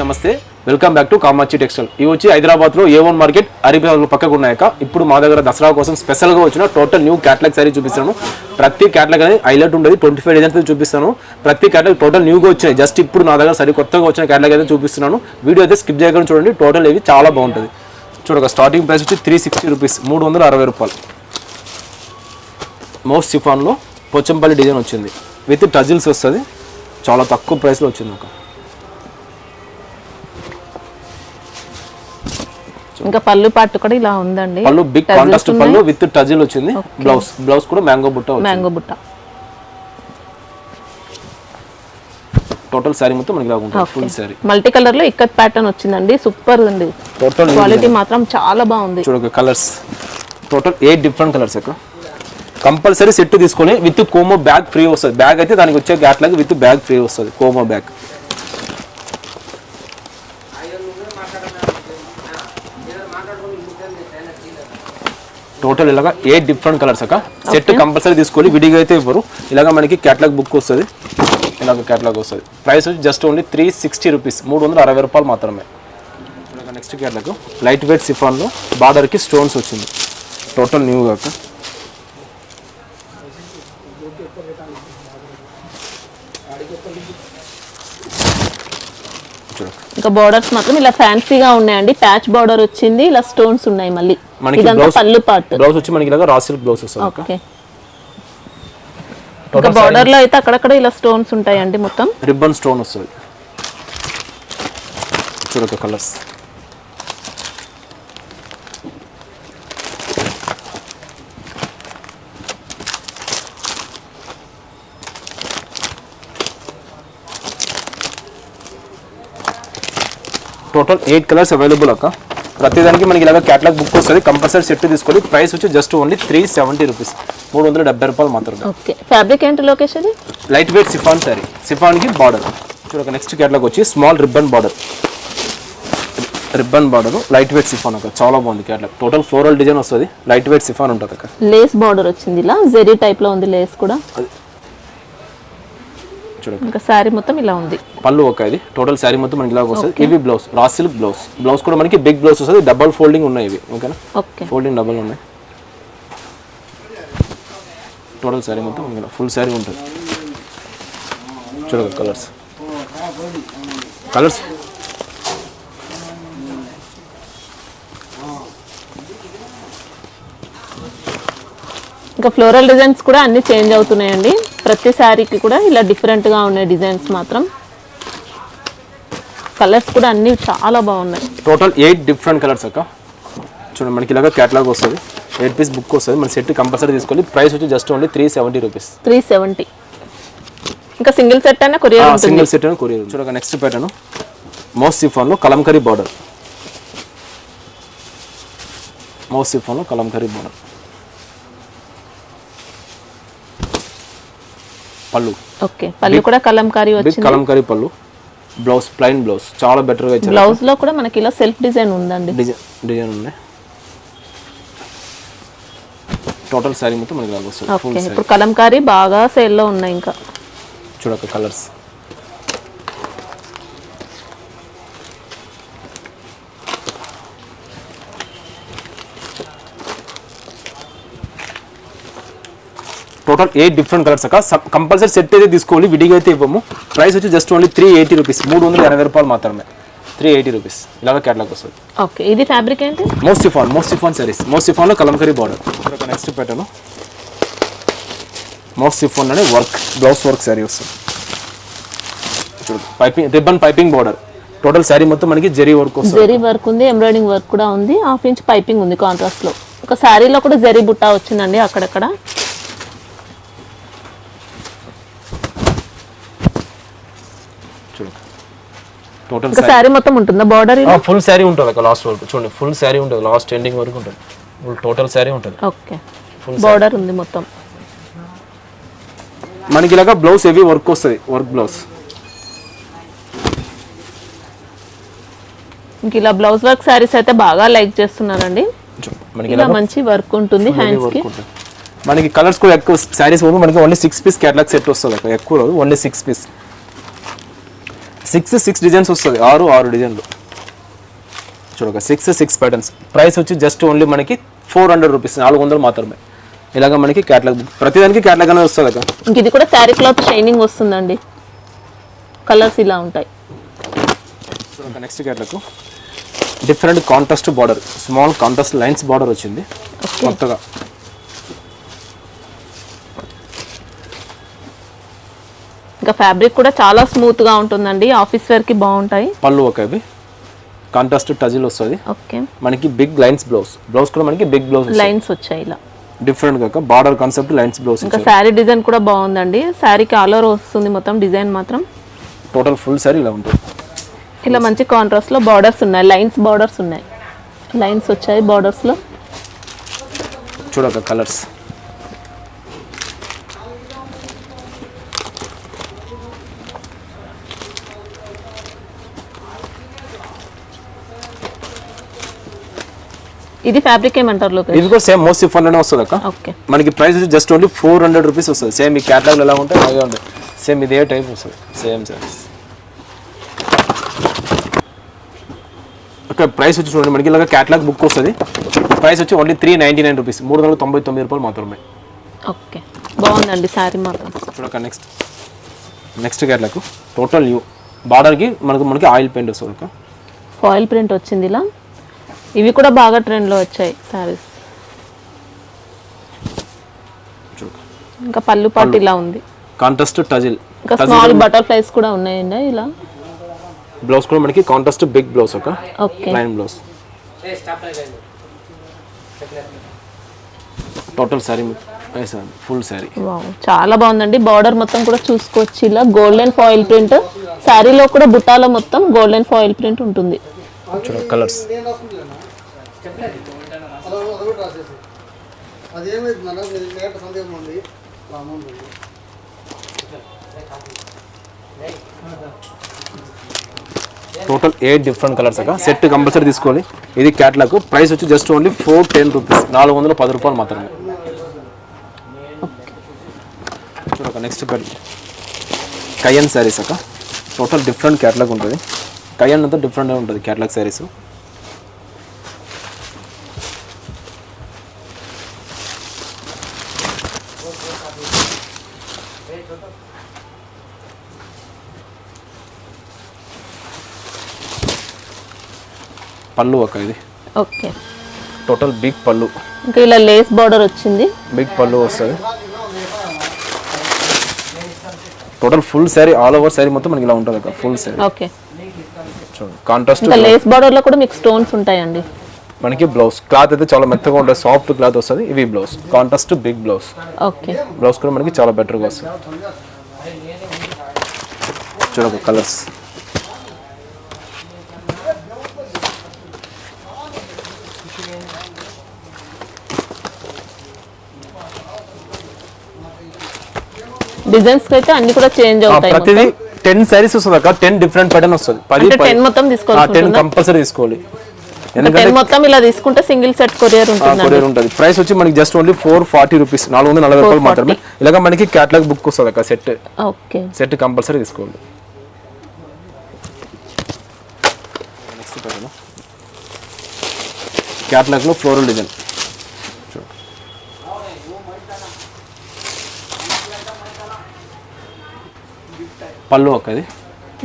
నమస్తే welcome back to Kamatchi textile. ఇవి వచ్చి హైదరాబాద్లో A1 మార్కెట్ అరీబియాలో పక్కకు ఉన్నాయక ఇప్పుడు మా దగ్గర దసరా కోసం స్పెషల్గా వచ్చిన టోటల్ న్యూ క్యాటలాగ్ సారీ చూపిస్తాను. ప్రతి క్యాటలాగ్ అనేది హైలైట్ ఉండేది 25 డిజైన్స్ చూపిస్తాను. ప్రతి క్యాటలాగ్ టోటల్ న్యూగా వచ్చినాయి. జస్ట్ ఇప్పుడు నా దగ్గర సరి కొత్తగా వచ్చిన క్యాటలాగ్ అయితే చూపిస్తున్నాను. వీడియో అయితే స్కిప్ చేయకుండా చూడండి. టోటల్ ఇవి చాలా బాగుంటుంది. చూడక స్టార్టింగ్ ప్రైస్ వచ్చి 360 రూపీస్, 360 రూపాయలు. మౌస్ సిఫాన్లో పోచంపల్లి డిజైన్ వచ్చింది విత్ టజిల్స్ వస్తుంది. చాలా తక్కువ ప్రైస్లో వచ్చింది. ఒక ఇంకా పళ్ళు పాటు కూడా ఇలా ఉందండి. పళ్ళు బిగ్ కాంట్రాస్ట్ పళ్ళు విత్ టజిల్ వచ్చింది. బ్లౌజ్ కూడా మ్యాంగో బుట్ట. టోటల్ సారీ మొత్తం మనకి ఇలా ఉంటుంది. ఫుల్ సారీ మల్టీ కలర్ లో ఇక్కత్ ప్యాటర్న్ వచ్చిందండి. సూపర్ ఉంది. టోటల్ క్వాలిటీ మాత్రం చాలా బాగుంది. చూడక colours total 8 different colours. Compulsory set తీసుకొని విత్ కోమో బ్యాగ్ ఫ్రీ వస్తుంది. బ్యాగ్ అయితే దానికి వచ్చే క్యాటలాగ్ విత్ బ్యాగ్ ఫ్రీ వస్తుంది. కోమో బ్యాగ్ టోటల్ ఇలాగా 8 డిఫరెంట్ కలర్స్. సెట్ కంపల్సరీ తీసుకొని విడిగా అయితే ఇవ్వరు. ఇలాగా మనకి క్యాటలాగ్ బుక్ వస్తుంది. ఇలాగ క్యాటలాగ్ వస్తుంది. ప్రైస్ వచ్చి జస్ట్ ఓన్లీ 360 రూపీస్, 360 రూపాయలు మాత్రమే. నెక్స్ట్ క్యాటలాగ్ లైట్ వెయిట్ సిఫాన్లో బార్డర్కి స్టోన్స్ వచ్చింది. టోటల్ న్యూ కాక ఇంకా బోర్డర్స్ మాత్రం ఇలా ఫ్యాన్సీగా ఉన్నాయండి. ప్యాచ్ బోర్డర్ వచ్చింది. ఇలా స్టోన్స్ ఉన్నాయి. మళ్ళీ ఇదంతా పళ్ళు పార్ట్. బ్లౌజ్ వచ్చి మనకి ఇలాగా రా సిల్క్ బ్లౌజ్ వస్తుంది. ఓకే. ఇంకా బోర్డర్ లో అయితే అక్కడక్కడ ఇలా స్టోన్స్ ఉంటాయండి. మొత్తం రిబ్బన్ స్టోన్ వస్తుంది. చూడక కలర్స్ టోటల్ 8 కలర్స్ అవైలబుల్ అక్క. ప్రతిదానికి మనకి ఇలాగ క్యాటలాగ్ బుక్ వస్తుంది. కంపల్సరీ సెట్ తీసుకోవాలి. ప్రైస్ వచ్చి జస్ట్ ఓన్లీ 370 రూపీస్, 370 రూపాయలు మాత్రమే. ఓకే. ఫ్యాబ్రిక్ ఏంటి location? Light weight chiffon sari. సిఫాన్కి బార్డర్ చూడక. నెక్స్ట్ క్యాటలాగ్ వచ్చి small ribbon border light weight chiffon అక్క. చాలా బాగుంది క్యాటలాగ్. టోటల్ ఫ్లోరల్ డిజైన్ వస్తుంది. లైట్ వెయిట్ సిఫాన్ ఉంటుంది అక్క. లేస్ బార్డర్ వచ్చింది. ఇలా జెరీ టైప్ లో ఉంది లేస్ కూడా. ఇంకా సారీ మొత్తం ఇలా ఉంది. పళ్ళు ఒక ఇది టోటల్ సారీ మొత్తం మనకి ఇలా వస్తుంది. ఇవి బ్లౌజ్ రా సిల్క్ బ్లౌజ్ కూడా మనకి బిగ్ బ్లౌజ్ వస్తుంది. డబల్ ఫోల్డింగ్ ఉన్నాయి ఇవి. ఓకేనా? ఓకే. ఫోల్డింగ్ డబల్ ఉన్నాయి. టోటల్ సారీ మొత్తం ఫుల్ సారీ ఉంటుంది. చూడగా కలర్స్ ఇంకా ఫ్లోరల్ డిజైన్స్ కూడా అన్ని చేంజ్ అవుతున్నాయండి. ప్రతి శారీకి కూడా ఇలా డిఫరెంట్గా ఉన్నాయి డిజైన్స్ మాత్రం. కలర్స్ కూడా అన్ని చాలా బాగున్నాయి. టోటల్ 8 డిఫరెంట్ కలర్స్ అక్క. చూడండి మనకి ఇలాగా క్యాటలాగ్ వస్తుంది. 8 పీస్ బుక్ వస్తుంది. మన సెట్ కంపల్సరీ తీసుకోవాలి. ప్రైస్ వచ్చి జస్ట్ ఓన్లీ 370 రూపీస్. 370. ఇంకా సింగిల్ సెట్ అయినా కొరియర్ ఉంటుంది. సింగిల్ సెట్ అయినా కొరియర్. చూడగా నెక్స్ట్ ప్యాటర్న్ మౌస్ సిఫాన్లో కలంకరీ బార్డర్. పళ్ళు ఓకే. పళ్ళు కూడా కలంకారీ వచ్చింది. కలంకారీ పళ్ళు. Blouse plain blouse. చాలా బెటర్ గా ఇచ్చారు. బ్లౌజ్ లో కూడా మనకి ఇలా సెల్ఫ్ డిజైన్ ఉందండి. డిజైన్ ఉంది. టోటల్ సారీ మొత్తం మనకి ఇలా వస్తుంది. ఓకే. ఇప్పుడు కలంకారీ బాగా సేల్ లో ఉన్నాయి. ఇంకా చూడక కలర్స్ టోటల్ 8 డిఫరెంట్ కలర్స్ అక్క. కంపల్సరీ సెట్ అయితే తీసుకోవాలి. విడిగా అయితే ఇవ్వము. ప్రైస్ వచ్చి జస్ట్ ఓన్లీ 380 రూపీస్, 380 రూపాయలు మాత్రమే. 380 రూపీస్. ఇలాగ క్యాటలాగ్ వస్తుంది. ఓకే. ఇది ఫ్యాబ్రిక్ ఏంటి? Moss chiffon saris. మౌస్ సిఫాన్లో kalamkari border. Next pattern moss chiffon అనే బ్లౌజ్ వర్క్ సారీ వస్తుంది. చూడు piping ribbon piping border. Total sari మొత్తం మనకి జెరీ వర్క్ వస్తుంది. జెరీ వర్క్ ఉంది. ఎంబ్రాయిడింగ్ వర్క్ కూడా ఉంది. 1/2 ఇంచ్ పైపింగ్ ఉంది కాంట్రాస్ట్ లో. ఒక సారీలో కూడా జెరీ బుట్ట వచ్చిందండి అక్కడక్కడ. టోటల్ సారీ మొత్తం ఉంటుందా బార్డర్? ఫుల్ సారీ ఉంటుంది అక్క. లాస్ట్ వరకు చూడండి ఫుల్ సారీ ఉంటుంది. లాస్ట్ ఎండింగ్ వరకు ఉంటుంది. టోటల్ సారీ ఉంటుంది. ఓకే. బార్డర్ ఉంది మొత్తం. మనకి ఇలాగా బ్లౌజ్ హెవీ వర్క్ వస్తుంది. Work blouse. ఇంక ఇలా బ్లౌజ్ వర్క్ సారీస్ అయితే బాగా లైక్ చేస్తున్నారండి. ఇలా మంచి వర్క్ ఉంటుంది హ్యాండ్స్ కి. మనకి కలర్స్ కూడా ఎక్కువ సారీస్ మనకి ఓన్లీ 6 పీస్ క్యాటలాగ్ సెట్ వస్తుంది. ఎక్కువ ఓన్లీ 6 పీస్. 6 డిజైన్స్ వస్తుంది, 6 డిజైన్లు చూడక 6 ప్యాటర్న్స్. ప్రైస్ వచ్చి జస్ట్ ఓన్లీ మనకి 400 రూపీస్, 400 మాత్రమే. ఇలాగ మనకి క్యాటలాగ్ ప్రతిదానికి క్యాటలాగ్ అనేది వస్తుంది అక్క. ఇంక ఇది కూడా శారీ క్లాత్ షైనింగ్ వస్తుందండి, కలర్స్ ఇలా ఉంటాయి. Next catalogue different contrast border, small contrast lines border వచ్చింది కొత్తగా. ఇంకా ఫ్యాబ్రిక్ కూడా చాలా స్మూత్ గా ఉంటుందండి, ఆఫీస్ వేర్ కి బాగుంటాయి. పళ్ళు ఒక ఇవి కాంట్రాస్ట్ టజిల్ వస్తుంది. ఓకే, మనకి బిగ్ లైన్స్ బ్లౌజ్ కూడా మనకి బిగ్ బ్లౌజ్ లైన్స్ వచ్చాయి ఇలా డిఫరెంట్ గా బార్డర్ కాన్సెప్ట్ లైన్స్ బ్లౌజ్. ఇంకా శారీ డిజైన్ కూడా బాగుందండి, శారీకి ఆల్ ఓవర్ వస్తుంది మొత్తం డిజైన్ మాత్రం. టోటల్ ఫుల్ శారీ ఇలా ఉంటుంది. ఇలా మంచి కాంట్రాస్ట్ లో బార్డర్స్ ఉన్నాయి, లైన్స్ బార్డర్స్ ఉన్నాయి, లైన్స్ వచ్చాయి బార్డర్స్ లో. చూడక కలర్స్ ఇది ఫ్యాబ్రిక్ ఏమంటారు లోకేష్? ఇది కూడా సేమ్ మోస్ట్ ఫన్ అనే వస్తుంది అక్క. ఓకే, మనకి ప్రైస్ వచ్చి జస్ట్ ఓన్లీ 400 రూపీస్ వస్తుంది. సేమ్ ఈ క్యాటలాగ్ ఎలా ఉంటాయి అలాగే ఉంటాయి, సేమ్ ఇదే టైప్ వస్తుంది, సేమ్ సారీస్. ఓకే, ప్రైస్ వచ్చి చూడండి మనకి ఇలాగ క్యాటలాగ్ బుక్ వస్తుంది. ప్రైస్ వచ్చి ఓన్లీ 399 రూపీస్, 399 రూపాయలు మాత్రమే. ఓకే, బాగుందండి శారీ మాత్రం. చూడక నెక్స్ట్ క్యాటలాగ్ టోటల్ న్యూ బార్డర్కి మనకి ఆయిల్ పెయింట్ వస్తుంది అక్క. ఫాయిల్ ప్రింట్ వచ్చింది ఇలా. ఇవి కూడా బాగా ట్రెండ్లో వచ్చాయి శారీస్. ఇంకా పళ్ళు పాటు ఇలా ఉంది, కాంట్రాస్ట్ టజిల్. ఇంకా స్మాల్ బటర్ఫ్లైస్ కూడా ఉన్నాయండి ఇలా. బ్లౌజ్ కూడా మనకి కాంట్రాస్ట్ బిగ్ బ్లౌజ్ ఒక okay, line blouse. Total sorry full sorry wow, చాలా బాగుందండి. బార్డర్ మొత్తం కూడా చూసుకోవచ్చు ఇలా గోల్డెన్ ఫాయిల్ ప్రింట్. శారీలో కూడా బుట్టాలో మొత్తం గోల్డెన్ ఫాయిల్ ప్రింట్ ఉంటుంది. చూడండి కలర్స్. టోటల్ 8 డిఫరెంట్ కలర్స్ అక్క. సెట్ కంపల్సరీ తీసుకోవాలి. ఇది క్యాటలాగ్. ప్రైస్ వచ్చి జస్ట్ ఓన్లీ 410 రూపీస్, 410 రూపాయలు మాత్రమే. చూడక నెక్స్ట్ కయన్ శారీస్ అక్క. టోటల్ డిఫరెంట్ క్యాటలాగ్ ఉంటుంది. కయన్ అంతా డిఫరెంట్గా ఉంటుంది క్యాటలాగ్ శారీస్. పళ్ళు ఒక ఇది. ఓకే, టోటల్ బిగ్ పళ్ళు. ఇంకా ఇలా లేస్ బార్డర్ వచ్చింది, బిగ్ పళ్ళు వస్తుంది. Total full sari all over sari మొత్తం మనకి ఇలా ఉంటుంది అక్క. ఫుల్ శారీ. ఓకే, చూడండి కాంట్రాస్ట్. ఇంకా లేస్ బార్డర్ లో కూడా మీకు స్టోన్స్ ఉంటాయండి. మనకి బ్లౌజ్ క్లాత్ అయితే చాలా మెత్తగా ఉంటుంది, సాఫ్ట్ క్లాత్ వస్తుంది. ఇవి blouse contrast big blouse. Okay, blouse కూడా మనకి చాలా బెటర్గా వస్తుంది. చూడక కలర్స్. డిజైన్స్ అయితే అన్ని కూడా చేంజ్ అవుతాయి. ప్రతిదీ 10 సారీస్ వస్తుంది అక్క. 10 డిఫరెంట్ ప్యాటర్న్ వస్తుంది. 10 మొత్తం తీసుకోవాలి. 10 కంపల్సరీ తీసుకోవాలి. 10 మొత్తం ఇలా తీసుకుంటే సింగిల్ సెట్ కొరియర్ ఉంటుంది. ప్రైస్ వచ్చి మనకి జస్ట్ ఓన్లీ 440 రూపీస్, 440 రూపాయలు మాత్రమే. ఇలాగ మనకి క్యాటలాగ్ బుక్ వస్తుంది అక్క. సెట్ ఓకే, సెట్ కంపల్సరీ తీసుకోండి. నెక్స్ట్ ప్యాటర్న్ క్యాటలాగ్ లో ఫ్లోరల్ డిజైన్. పళ్ళు ఒకది.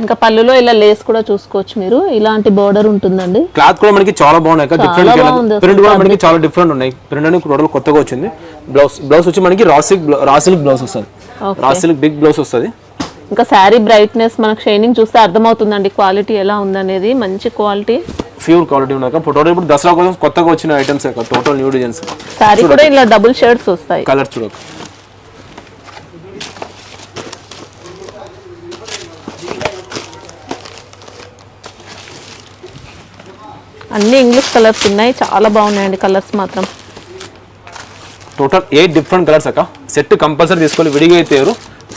ఇంకా పళ్ళులో ఇలా లేస్ కూడా చూసుకోవచ్చు మీరు. ఇలాంటి బోర్డర్ ఉంటుందండి. క్లాత్ కూడా మనకి చాలా బాగున్నాయి. డిఫరెంట్ ప్రింట్ కూడా మనకి చాలా డిఫరెంట్ ఉన్నాయి. ప్రింట్ అనేది టోటల్ కొత్తగా వచ్చింది. బ్లౌజ్ వచ్చి మనకి రాసిల్క్ బ్లౌజ్ వస్తుంది. రాసిల్క్ బిగ్ బ్లౌజ్ వస్తుంది. ఇంకా శారీ బ్రైట్నెస్ మనకు షైనింగ్ చూస్తే అర్థమవుతుందండి క్వాలిటీ ఎలా ఉందనేది. మంచి క్వాలిటీ, ప్యూర్ క్వాలిటీ ఉన్నాయి. టోటల్ ఇప్పుడు దసరా కోసం కొత్తగా వచ్చిన items total new designs. Sari కూడా ఇలా డబుల్ షేడ్స్ వస్తాయి. కలర్ చూడక అన్ని ఇంగ్లీష్ కలర్స్ ఉన్నాయి. చాలా బాగున్నాయండి కలర్స్ మాత్రం. టోటల్ 8 డిఫరెంట్ కలర్స్ అక్క. సెట్ కంపల్సరీ తీసుకోవాలి. విడిగా అయితే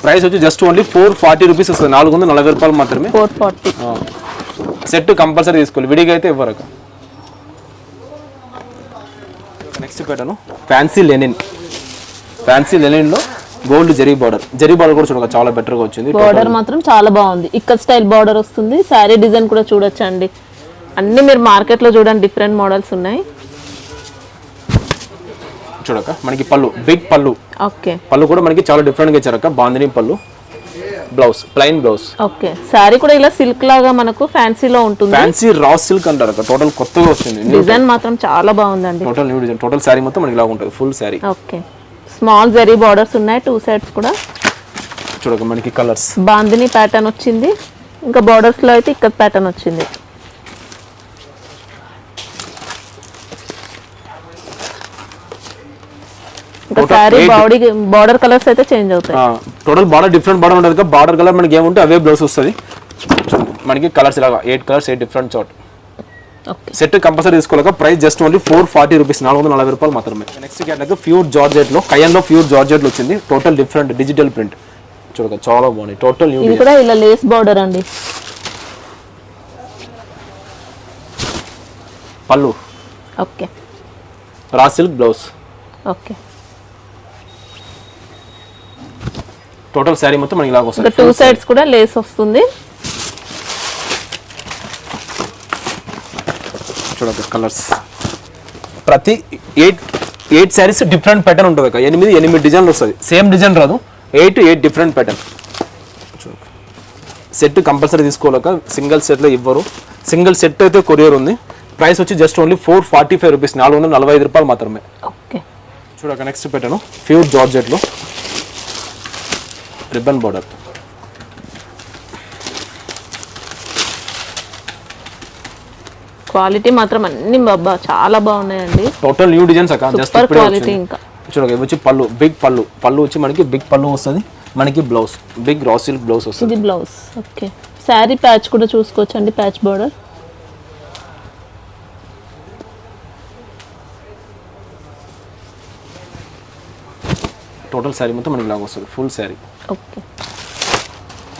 ప్రైస్ వచ్చి జస్ట్ ఓన్లీ 440 రూపీస్ వస్తుంది, 440 రూపాయలు మాత్రమే. 440 సెట్ కంపల్సరీ తీసుకోవాలి. విడిగా అయితే ఇవ్వరు అక్క. Next pattern fancy linen. Fancy లెనిన్లో గోల్డ్ జరీ బార్డర్ కూడా చూడక చాలా బెటర్ గా వచ్చింది. బార్డర్ మాత్రం చాలా బాగుంది, ఇక్కడ స్టైల్ బార్డర్ వస్తుంది. శారీ డిజైన్ కూడా చూడొచ్చండి, అన్ని మీరు మార్కెట్ లో చూడండి డిఫరెంట్ మోడల్స్ ఉన్నాయి. చూడక మనకి పళ్ళు బిగ్ పళ్ళు, ఓకే పళ్ళు కూడా మనకి చాలా డిఫరెంట్ గా ఇచ్చారక్క. బాందిని పళ్ళు, blouse plain blouse. Okay sari కూడా ఇలా సిల్క్ లాగా మనకు ఫ్యాన్సీలో ఉంటుంది. ఫ్యాన్సీ రా సిల్క్ అంటారు అక్క. టోటల్ కొత్తగా వస్తుంది. డిజైన్ మాత్రం చాలా బాగుందండి. Total new design. Total sari మొత్తం మనకి ఇలా ఉంటుంది full sari. Okay small zari borders ఉన్నాయి, 2 సైడ్స్ కూడా. చూడక మనకి కలర్స్ బాందిని ప్యాటర్న్ వచ్చింది, ఇంకా బార్డర్స్ లో అయితే ఇక్కడ ప్యాటర్న్ వచ్చింది. ఇంకా శారీ బార్డర్ కలర్స్ అయితే చేంజ్ అవుతాయి. టోటల్ బార్డర్ డిఫరెంట్ బార్డర్ ఉంటుంది. బార్డర్ కలర్ మనకి ఏముంటే అవే బ్లౌజ్ వస్తుంది. మనకి కలర్స్ ఇలాగా 8 colours 8 different chart. Set compulsory తీసుకోలేక ప్రైస్ జస్ట్ ఓన్లీ 440 రూపీస్, 440 రూపాయలు మాత్రమే. నెక్స్ట్ క్యాటలాగ్ ప్యూర్ జార్జెట్ లో, కయన్ లో ప్యూర్ జార్జెట్ లో వచ్చింది. టోటల్ డిఫరెంట్ డిజిటల్ ప్రింట్ చూడక చాలా బాగుంది. Total new. ఇది కూడా ఇలా లేస్ బార్డర్ అండి. పళ్ళు ఓకే రా silk blouse. Okay total sari మొత్తం మనకి ఇలాగ వస్తుంది. 2 సైడ్స్ కూడా లేస్ వస్తుంది. చూడక కలర్స్ ప్రతి 8 శారీస్ డిఫరెంట్ ప్యాటర్న్ ఉంటుంది అక్క. 8 డిజైన్లు వస్తుంది, సేమ్ డిజైన్ రాదు. 8 డిఫరెంట్ ప్యాటర్న్. సెట్ కంపల్సరీ తీసుకోలేక సింగిల్ సెట్లో ఇవ్వరు. సింగిల్ సెట్ అయితే కొరియర్ ఉంది. ప్రైస్ వచ్చి జస్ట్ ఓన్లీ 445 రూపీస్, 445 రూపాయలు మాత్రమే. ఓకే చూడక నెక్స్ట్ ప్యాటర్న్ ప్యూర్ జార్జెట్ లో రిబ్బన్ బార్డర్. క్వాలిటీ మాత్రం అన్ని బాబా చాలా బాగున్నాయండి. టోటల్ న్యూ డిజైన్స్ అక్క. Just super quality. ఇంకా చూడక ఇవి వచ్చి పళ్ళు బిగ్ పళ్ళు వచ్చి మనకి బిగ్ పళ్ళు వస్తుంది. మనకి blouse big raw silk blouse వస్తుంది. ఇది బ్లౌజ్. ఓకే శారీ ప్యాచ్ కూడా చూసుకోవచ్చండి, ప్యాచ్ బార్డర్. టోటల్ శారీ మొత్తం మనకి ఇలాగ వస్తుంది ఫుల్ శారీ. ఓకే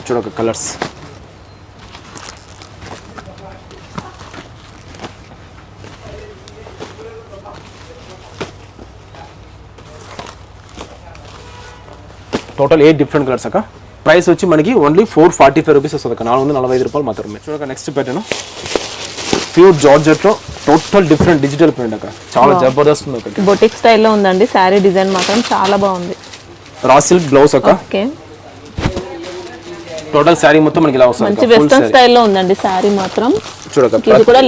చూడక కలర్స్ టోటల్ 8 డిఫరెంట్ కలర్స్ అక్క. ప్రైస్ వచ్చి మనకి ఓన్లీ 445 రూపీస్ వస్తుంది అక్క, 445 రూపాయలు మాత్రమే. చూడక నెక్స్ట్ ప్యాటర్న్ ప్యూర్ జార్జెట్ లో టోటల్ డిఫరెంట్ డిజిటల్ ప్రింట్ అక్క. చాలా జబర్దస్త్ ఉంది అక్క. బొటిక్ స్టైల్లో ఉందండి. శారీ డిజైన్ మాత్రం చాలా బాగుంది. రా సిల్క్ బ్లౌజ్ అక్క. ఓకే టోటల్ శారీ మొత్తం మనకి ఇలా వస్తుంది. మంచి వెస్టర్న్ స్టైల్లో ఉందండి శారీ మాత్రం. చూడక ఇది కూడా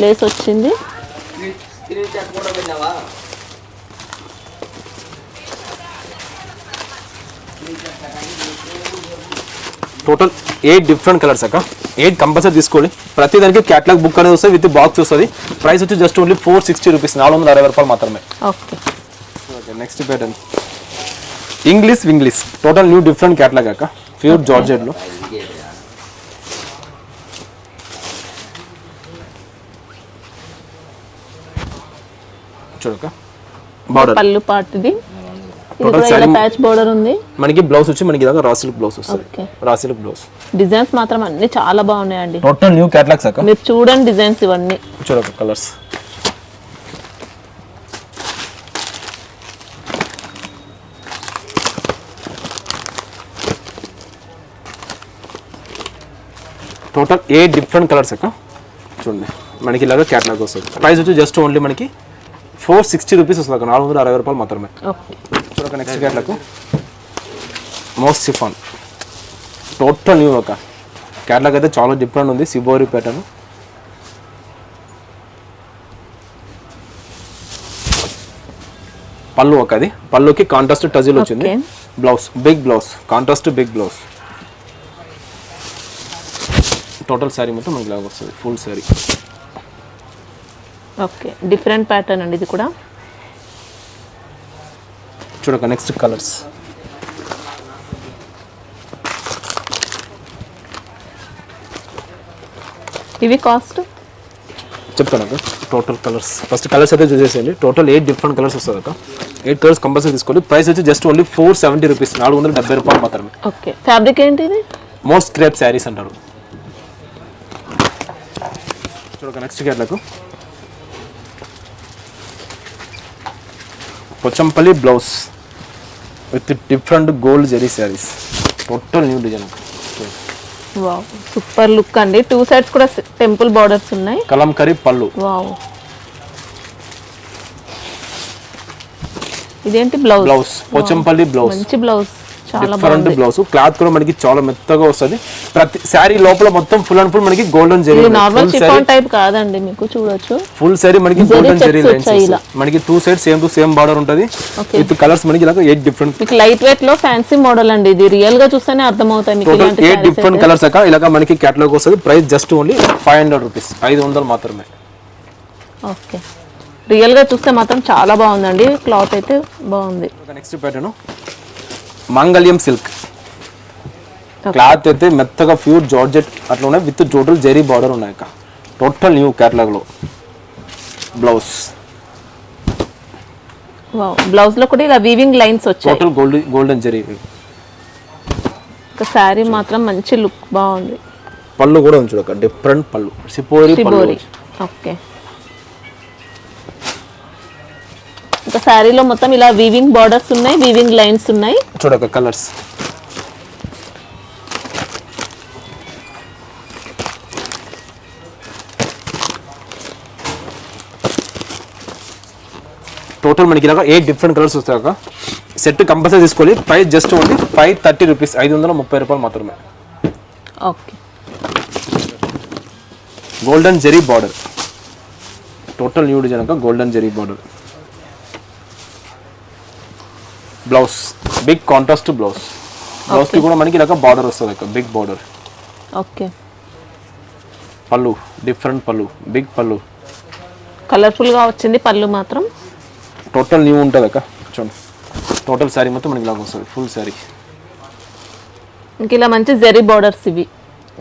లేస్ వచ్చింది. టోటల్ 8 డిఫరెంట్ కలర్స్ అక్క. 8 కంపల్సరీ తీసుకోండి. ప్రతి దానికి క్యాటలాగ్ బుక్ అనేది వస్తుంది, విత్ బాక్స్ వస్తుంది. ప్రైస్ వచ్చి జస్ట్ ఓన్లీ 460 రూపీస్, 460 రూపాయలు మాత్రమే. Okay next pattern English total new different catalogue అక్క. ప్యూర్ జార్జెట్ లో చూడక బార్డర్ పళ్ళు పార్ట్. ఇది కూడా ఇలా ప్యాచ్ బార్డర్ ఉంది. మనకి బ్లౌజ్ వచ్చి మనకి ఇలాగా రా సిల్క్ బ్లౌజ్ వస్తుంది. ఓకే రా సిల్క్ బ్లౌజ్. డిజైన్స్ మాత్రం అన్ని చాలా బాగున్నాయండి. టోటల్ న్యూ క్యాటలాగ్స్ అక్క. మీరు చూడండి డిజైన్స్ ఇవన్నీ. చూడక కలర్స్ టోటల్ 8 డిఫరెంట్ కలర్స్ అక్క. చూడండి మనకి ఇలాగా క్యాటలాగ్ వస్తుంది. ప్రైస్ వచ్చి జస్ట్ ఓన్లీ మనకి 460 రూపీస్ వస్తుంది అక్క, 460 రూపాయలు మాత్రమే. ఓకే చూడక next catalogue most chiffon total new అక్క. క్యాటలాగ్ అయితే చాలా డిఫరెంట్ ఉంది. Shibori pattern. పళ్ళు ఒక అది పళ్ళుకి కాంట్రాస్ట్ టజిల్ వచ్చింది. Blouse big blouse, contrast big blouse. Total sari మొత్తం మనకి లాగా వస్తుంది full sari. Okay different pattern అండి ఇది కూడా. చూడక నెక్స్ట్ కలర్స్ ఇవి కాస్ట్ చెప్తాను అక్క. టోటల్ కలర్స్ ఫస్ట్ కలర్స్ అయితే చూసేసేయండి. టోటల్ 8 డిఫరెంట్ కలర్స్ వస్తుంది అక్క. 8 కలర్స్ కంపల్సరీ తీసుకోండి. ప్రైస్ వచ్చి జస్ట్ ఓన్లీ 470 రూపీస్, 470 రూపాయలు మాత్రమే. ఓకే ఫ్యాబ్రిక్ ఏంటి ఇది? మోస్ట్ క్రేప్ శారీస్ అంటారు. చూడక next catalogue Pochampally blouse. With different gold zari saris, total new design. Wow super look అండి. 2 సైడ్స్ కూడా టెంపుల్ బార్డర్స్ ఉన్నాయి. కలంకరీ పళ్ళు. వావ్ ఇదేంటి బ్లౌజ్? బ్లౌజ్ పోచంపల్లి బ్లౌజ్, మంచి బ్లౌజ్, చాలా డిఫరెంట్ బ్లౌజ్. క్లాత్ కూడా మనకి చాలా మెత్తగా వస్తుంది. ప్రతి శారీ లోపల మొత్తం ఫుల్ అండ్ ఫుల్ మనకి గోల్డెన్ జెరీ. ఇది నార్మల్ షిఫాన్ టైప్ కాదండి, మీకు చూడొచ్చు ఫుల్ శారీ మనకి గోల్డెన్ జెరీ లైన్స్. మనకి 2 side same to same border ఉంటది. విత్ కలర్స్ మనకి ఇలా 8 డిఫరెంట్. మీకు లైట్ వెయిట్ లో ఫ్యాన్సీ మోడల్ అండి. ఇది రియల్ గా చూస్తేనే అర్థమవుతాయి మీకు. టోటల్ 8 డిఫరెంట్ కలర్స్ అక్క ఇలాగా మనకి కేటలాగ్ వస్తుంది. ప్రైస్ జస్ట్ ఓన్లీ 500 రూపీస్, 500 మాత్రమే. ఓకే రియల్ గా చూస్తే మాత్రం చాలా బాగుందండి. క్లాత్ అయితే బాగుంది. Next pattern Mangalyam silk. Cloth అయితే మెత్తగా ప్యూర్ జార్జెట్ అట్లా ఉన్నాయి. విత్ టోటల్ జెరీ బార్డర్ ఉన్నాయి అక్క. టోటల్ న్యూ కేటలాగ్ లో. బ్లౌజ్ వావ్ బ్లౌజ్ లో కూడా ఇలా వీవింగ్ లైన్స్ వచ్చాయి. Total golden zari. ఒక సారీ మాత్రం మంచి లుక్ బాగుంది. పళ్ళు కూడా ఉంది చూడక, డిఫరెంట్ పళ్ళు, సిపోరి పళ్ళు. ఓకే ఒక సారీలో మొత్తం ఇలా వీవింగ్ బార్డర్స్ ఉన్నాయి, వీవింగ్ లైన్స్ ఉన్నాయి. చూడక కలర్స్. టోటల్ మనకి ఇలాగా 8 డిఫరెంట్ కలర్స్ వస్తాయి. సెట్ కంపల్సరీ తీసుకోవాలి. ప్రైస్ జస్ట్ ఓన్లీ 530 రూపీస్, 530 రూపాయలు మాత్రమే. Okay golden zari border, total new design అక్క. Golden zari border. Blouse big contrast blouse. Blouse కి కూడా మనకి ఇలాగ బార్డర్ వస్తుంది అక్క, బిగ్ బార్డర్. ఓకే పళ్ళు డిఫరెంట్ పళ్ళు, బిగ్ పళ్ళు, కలర్ఫుల్ గా వచ్చింది పళ్ళు మాత్రం. టోటల్ న్యూ ఉంటుంది అక్క. చూడండి టోటల్ శారీ మొత్తం మనకి ఇలాగ వస్తుంది, ఫుల్ శారీ. ఇంక ఇలా మంచి జెరీ బార్డర్స్ ఇవి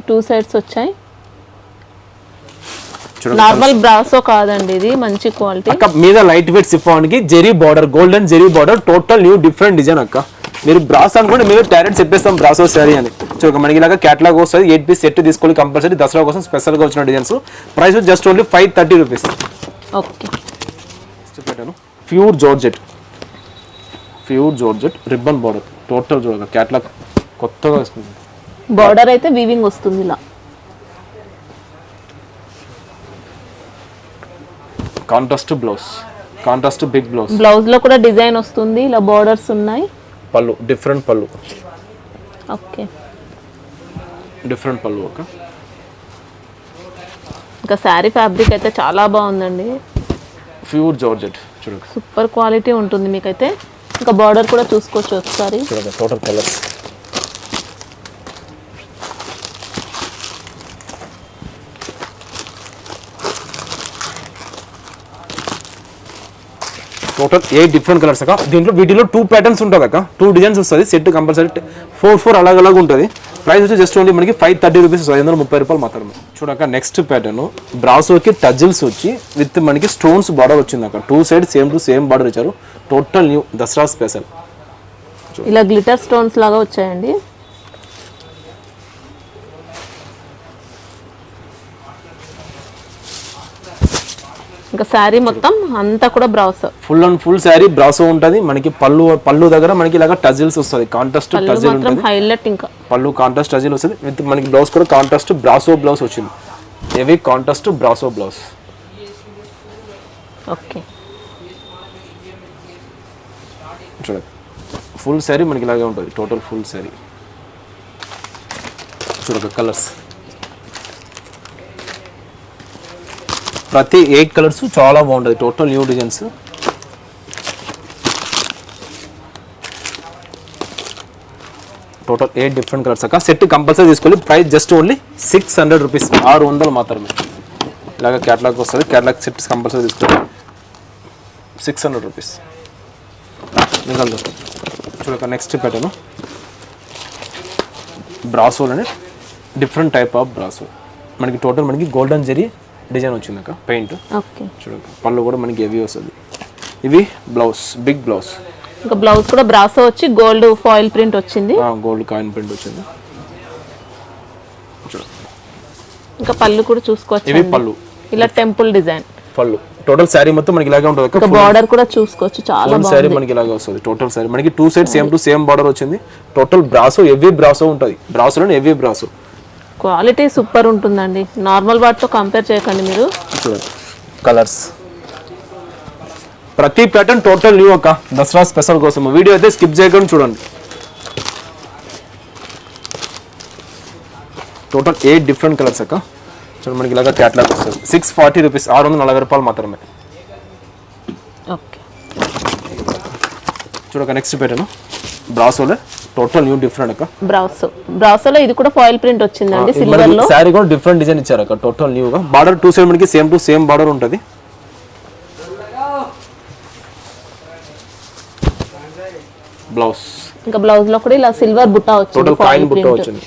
2 సైడ్స్ వచ్చాయి. నార్మల్ బ్రాసో కాదండి, ఇది మంచి క్వాలిటీ. అక్క మీద లైట్ వెయిట్ సిఫాన్ కి zari border, golden zari border, total new different design అక్క. మీరు బ్రాస్ అనుకోండి, మేము డైరెక్ట్ చెప్పేస్తాం బ్రాసో శారీ అని. చూడక మనకి ఇలాగా కేటలాగ్ వస్తుంది. 8 పీస్ సెట్ తీసుకోవాలి కంపల్సరీ. దసరా కోసం స్పెషల్ గా వచ్చిన designs. Price just only 530 rupees. Okay pure georgette, pure georgette ribbon border. Total చూడక కేటలాగ్ కొత్తగా వస్తుంది. బార్డర్ అయితే వీవింగ్ వస్తుంది ఇలా. Contrast blouse, contrast big blouse. Blouse లో కూడా డిజైన్ వస్తుంది, ఇలా బార్డర్స్ ఉన్నాయి. పళ్ళు డిఫరెంట్ పళ్ళు. ఓకే డిఫరెంట్ పళ్ళు ఒక. ఇంకా శారీ ఫ్యాబ్రిక్ అయితే చాలా బాగుందండి. ప్యూర్ జార్జెట్ చూడండి, సూపర్ క్వాలిటీ ఉంటుంది మీకైతే. ఇంకా బార్డర్ కూడా చూసుకోవచ్చు ఒకసారి. చూడండి total colours. Total 8 different colours అక్క. దీంట్లో వీటిలో 2 ప్యాటర్న్స్ ఉంటుంది అక్క, 2 డిజైన్స్ వస్తుంది. సెట్ కంపల్సరీ 4 అలాగ ఉంటుంది. ప్రైస్ వచ్చి జస్ట్ ఓన్లీ మనకి 530 రూపీస్, 530 రూపాయలు మాత్రమే. చూడక నెక్స్ట్ ప్యాటర్న్ బ్రాసోకి టజిల్స్ వచ్చి విత్ మనకి స్టోన్స్ బార్డర్ వచ్చింది అక్క. 2 side same to same border ఇచ్చారు. Total new Dasara special. ఇలా గ్లిటర్ స్టోన్స్ లాగా వచ్చాయండి. ఇంకా శారీ మొత్తం అంతా కూడా brasso, full and full sari brasso ఉంటది. మనకి పళ్ళు దగ్గర మనకి ఇలాగా టజిల్స్ వస్తుంది. కాంట్రాస్ట్ టజిల్ ఉంటుంది. హైలైట్ ఇంకా పళ్ళు కాంట్రాస్ట్ టజిల్ వస్తుంది. విత్ మనకి బ్లౌజ్ కూడా కాంట్రాస్ట్ బ్రాసో బ్లౌజ్ వచ్చింది. Heavy contrast brasso blouse. Okay చూడండి ఫుల్ శారీ మనకి ఇలాగే ఉంటుంది. Total full sari. చూడక కలర్స్, ప్రతి 8 కలర్స్ చాలా బాగుంటుంది. Total new designs. Total 8 different colours అక్క. సెట్ కంపల్సరీ తీసుకోవాలి. ప్రైస్ జస్ట్ ఓన్లీ 600 రూపీస్, 600 మాత్రమే. ఇలాగ క్యాటలాగ్ వస్తుంది. క్యాటలాగ్ సెట్స్ కంపల్సరీ తీసుకోవాలి. 600 రూపీస్. చూడక నెక్స్ట్ ప్యాటర్న్ బ్రాసోలోనే డిఫరెంట్ టైప్ ఆఫ్ బ్రాసో. మనకి టోటల్ మనకి గోల్డెన్ జెరీ డిజైన్ వచ్చింది అక్క, పెయింట్. ఓకే చూడండి పళ్ళు కూడా మనకి హెవీ వస్తుంది. ఇవి బ్లౌజ్, బిగ్ బ్లౌజ్. ఇంకా బ్లౌజ్ కూడా బ్రాసో వచ్చి గోల్డ్ ఫాయిల్ ప్రింట్ వచ్చింది. గోల్డ్ కాయిన్ ప్రింట్ వచ్చింది. ఇంకా పళ్ళు కూడా చూసుకోవచ్చు. ఇవి పళ్ళు, ఇలా టెంపుల్ డిజైన్. పళ్ళు టోటల్ శారీ మొత్తం మనకి ఇలాగే ఉంటుంది అక్క. బార్డర్ కూడా చూసుకోవచ్చు, చాలా ఫుల్ శారీ మనకి ఇలాగే వస్తుంది. టోటల్ శారీ మనకి 2 side same to same border వచ్చింది. టోటల్ బ్రాసో హెవీ బ్రాసో ఉంటుంది. బ్రాసోలో హెవీ బ్రాసో క్వాలిటీ సూపర్ ఉంటుందండి. నార్మల్ వాటితో కంపేర్ చేయకండి మీరు. చూడండి కలర్స్, ప్రతి ప్యాటర్న్ టోటల్ న్యూ అక్క. దసరా స్పెషల్ కోసం వీడియో అయితే స్కిప్ చేయకుండా చూడండి. టోటల్ 8 డిఫరెంట్ కలర్స్ అక్క. చూడండి మనకి ఇలాగా క్యాట్లాగ్ వస్తుంది. 640 రూపీస్, 640 రూపాయలు మాత్రమే. ఓకే, చూడక నెక్స్ట్ ప్యాటర్న్ బ్రాసోలో టోటల్ న్యూ డిఫరెంట్ అక్క. బ్రాసోలో ఇది కూడా ఫాయిల్ ప్రింట్ వచ్చిందండి సిల్వర్ లో. శారీ కూడా డిఫరెంట్ డిజైన్ ఇచ్చారు అక్క. టోటల్ న్యూ గా బార్డర్ 2 సైడ్ మనకి సేమ్ టు సేమ్ బార్డర్ ఉంటుంది. బ్లౌజ్, ఇంకా బ్లౌజ్ లో కూడా ఇలా సిల్వర్ బుట్ట వచ్చింది. టోటల్ కాయిన్ బుట్ట వచ్చింది.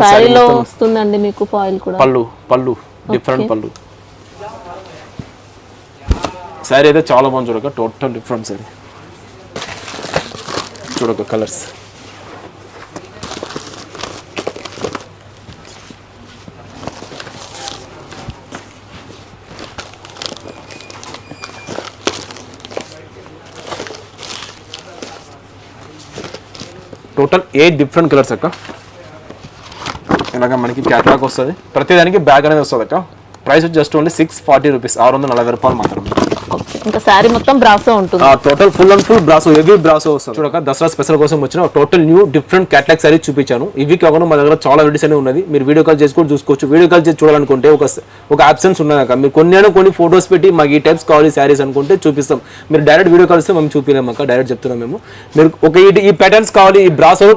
శారీలో వస్తుందండి మీకు ఫాయిల్ కూడా. పళ్ళు డిఫరెంట్ పళ్ళు. శారీ అయితే చాలా బాగుంది చూడక. టోటల్ డిఫరెంట్ శారీ చూడక. కలర్స్ టోటల్ 8 డిఫరెంట్ కలర్స్ అక్క. ఇలాగా మనకి క్యాట్లాగ్ వస్తుంది. ప్రతిదానికి బ్యాగ్ అనేది వస్తుంది అక్క. ప్రైస్ జస్ట్ ఓన్లీ 640 రూపీస్, 640 రూపాయలు మాత్రమే. ఇంకా శారీ మొత్తం బ్రాసో ఉంటుంది. Total full and full brasso, heavy brasso వస్తుంది. చూడక దసరా స్పెషల్ కోసం వచ్చిన total new different catalogue sorry చూపించాను. ఇవి కాకుండా మా దగ్గర చాలా వెరైటీస్ అనేవి ఉన్నది. మీరు వీడియో కాల్ చేసుకొని చూసుకోవచ్చు. వీడియో కాల్ చేసి చూడాలనుకుంటే ఒక ఆప్షన్స్ ఉన్నాయి. మీరు కొన్ని ఫోటోస్ పెట్టి మాకు ఈ టైప్స్ కావాలి శారీస్ అనుకుంటే చూపిస్తాం. మీరు డైరెక్ట్ వీడియో కాల్ ఇస్తే మేము చూపించాం అక్క. డైరెక్ట్ చెప్తున్నాం మేము. మీరు ఈ ప్యాటర్న్స్ కావాలి, ఈ బ్రాసో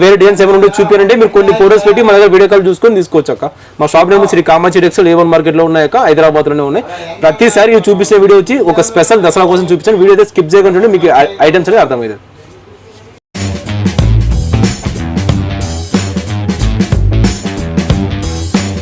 వేరే డిజైన్స్ ఏమైనా ఉంటే చూపించారంటే మీరు కొన్ని ఫోటోస్ పెట్టి మా దగ్గర వీడియో కాల్ చూసుకొని తీసుకోవచ్చు అక్క. మా shop name Shri Kamakshi textile A1 market లో ఉన్నాయక్క, హైదరాబాద్ లోనే ఉన్నాయి. ప్రతిసారి చూపించిన వీడియో వచ్చి ఒక స్పెషల్ దసరా కోసం చూపించాను. వీడియో అయితే స్కిప్ చేయకుండా మీకు ఐటమ్స్ అనేది అర్థమవుతుంది.